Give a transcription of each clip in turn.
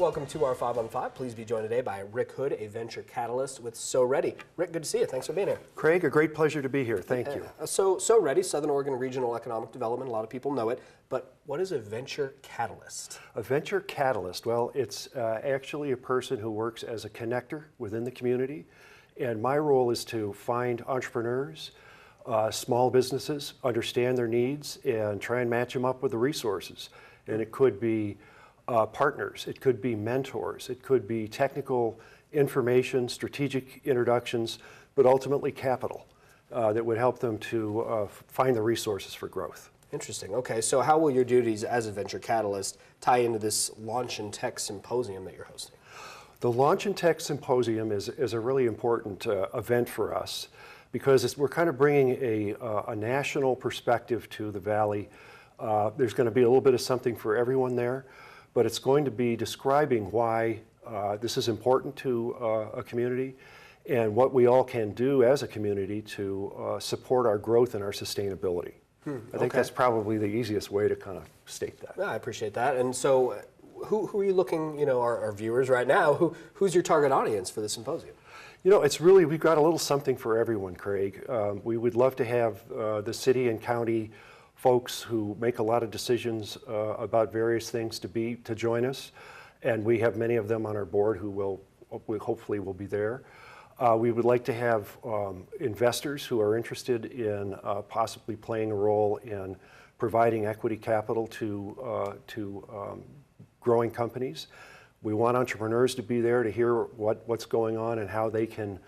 Welcome to our 5 on 5. Please be joined today by Rick Hood, a venture catalyst with SOREDI. Rick, good to see you. Thanks for being here. Craig, a great pleasure to be here. Thank you. SOREDI, Southern Oregon Regional Economic Development, a lot of people know it, but what is a venture catalyst? A venture catalyst, well, it's actually a person who works as a connector within the community, and my role is to find entrepreneurs, small businesses, understand their needs, and try and match them up with the resources. And it could be partners, it could be mentors, it could be technical information, strategic introductions, but ultimately capital that would help them to find the resources for growth. Interesting. Okay, so how will your duties as a venture catalyst tie into this Launch and Tech Symposium that you're hosting? The Launch and Tech Symposium is a really important event for us because we're kind of bringing a national perspective to the Valley. There's going to be a little bit of something for everyone there, but it's going to be describing why this is important to a community and what we all can do as a community to support our growth and our sustainability. I think that's probably the easiest way to kind of state that. Yeah, I appreciate that. And so who are you looking, our viewers right now, who's your target audience for the symposium? It's really, we've got a little something for everyone, Craig. We would love to have the city and county folks who make a lot of decisions about various things to join us, and we have many of them on our board who hopefully will be there. We would like to have investors who are interested in possibly playing a role in providing equity capital to growing companies. We want entrepreneurs to be there to hear what's going on and how they can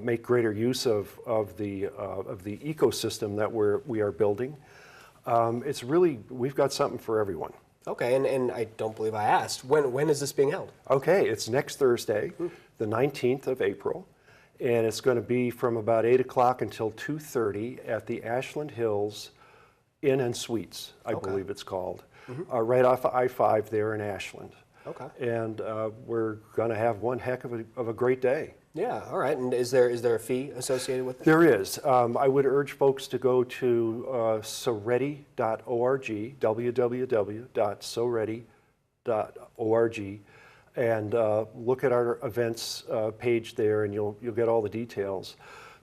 make greater use of the ecosystem that we are building. It's really, we've got something for everyone. Okay, and I don't believe I asked, when is this being held? Okay, it's next Thursday, the 19th of April, and it's going to be from about 8 o'clock until 2:30 at the Ashland Hills Inn and Suites, I believe it's called, right off of I-5 there in Ashland. Okay. And we're going to have one heck of a great day. Yeah, all right. And is there a fee associated with it? There is. I would urge folks to go to soredi.org, www.soredi.org, and look at our events page there, and you'll get all the details.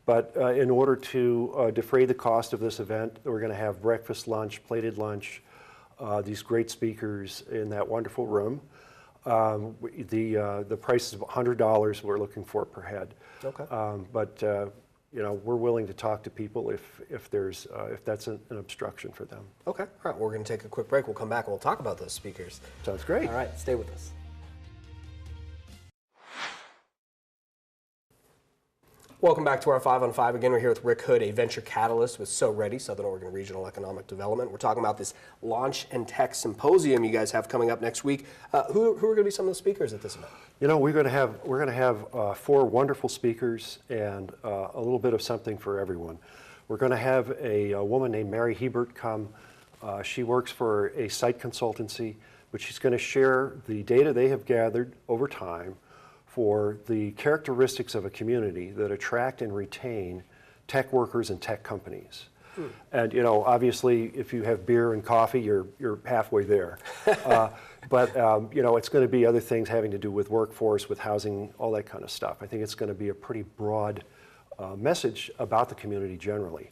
But in order to defray the cost of this event, we're going to have breakfast, lunch, plated lunch, these great speakers in that wonderful room. The price is $100 we're looking for per head. Okay. But we're willing to talk to people if that's an obstruction for them. Okay. All right. We're going to take a quick break. We'll come back and we'll talk about those speakers. Sounds great. All right. Stay with us. Welcome back to our 5 on 5. Again, we're here with Rick Hood, a venture catalyst with SOREDI, Southern Oregon Regional Economic Development. We're talking about this Launch and Tech Symposium you guys have coming up next week. Who are going to be some of the speakers at this event? We're going to have 4 wonderful speakers and a little bit of something for everyone. We're going to have a woman named Mary Hebert come. She works for a site consultancy, but she's going to share the data they have gathered over time for the characteristics of a community that attract and retain tech workers and tech companies. And obviously, if you have beer and coffee, you're halfway there. But it's going to be other things having to do with workforce, with housing, all that kind of stuff. I think it's going to be a pretty broad message about the community generally.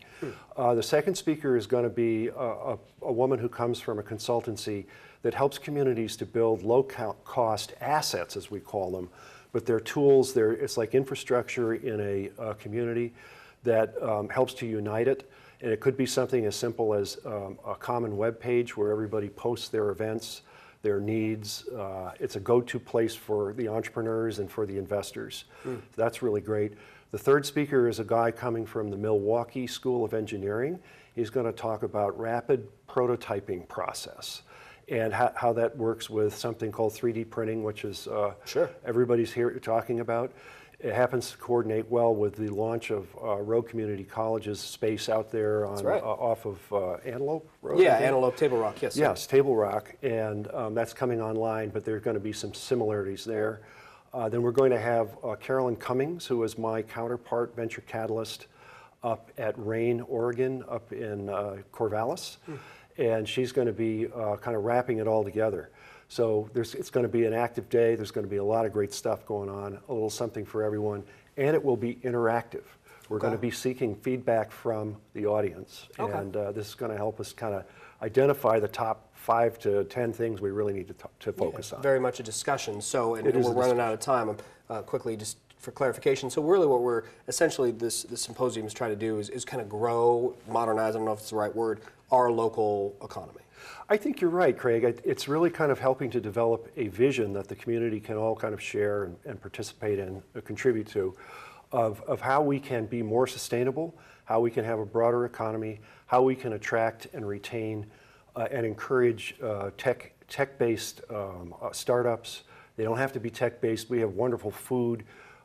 The second speaker is going to be a woman who comes from a consultancy that helps communities to build low-cost assets, as we call them. But they're tools, it's like infrastructure in a community that helps to unite it. And it could be something as simple as a common web page where everybody posts their events, their needs. It's a go-to place for the entrepreneurs and for the investors. So that's really great. The third speaker is a guy coming from the Milwaukee School of Engineering. He's going to talk about rapid prototyping process and how that works with something called 3D printing, which is everybody's here talking about. It happens to coordinate well with the launch of Rogue Community College's space out there on off of Antelope Road. Yeah, Antelope, Table Rock, yes. Yes, Table Rock, and that's coming online, but there are going to be some similarities there. Then we're going to have Carolyn Cummings, who is my counterpart venture catalyst up at Rain, Oregon, up in Corvallis. And she's going to be kind of wrapping it all together. So it's going to be an active day. There's going to be a lot of great stuff going on, a little something for everyone, and it will be interactive. We're going to be seeking feedback from the audience, and this is going to help us kind of identify the top 5 to 10 things we really need to focus on. Very much a discussion. So, and we're running out of time. Quickly, just for clarification. So really what we're essentially this symposium is trying to do is kind of grow, modernize, I don't know if it's the right word, our local economy. I think you're right, Craig. It's really kind of helping to develop a vision that the community can all kind of share and participate in, contribute to, of how we can be more sustainable, how we can have a broader economy, how we can attract and retain and encourage tech-based startups. They don't have to be tech-based. We have wonderful food,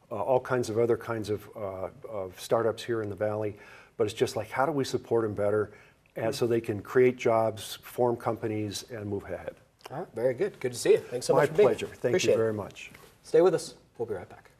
all kinds of other kinds of startups here in the Valley. But it's just like, how do we support them better and so they can create jobs, form companies, and move ahead? All right, very good. Good to see you. Thanks so much for being here. My pleasure. Thank you very much. Stay with us. We'll be right back.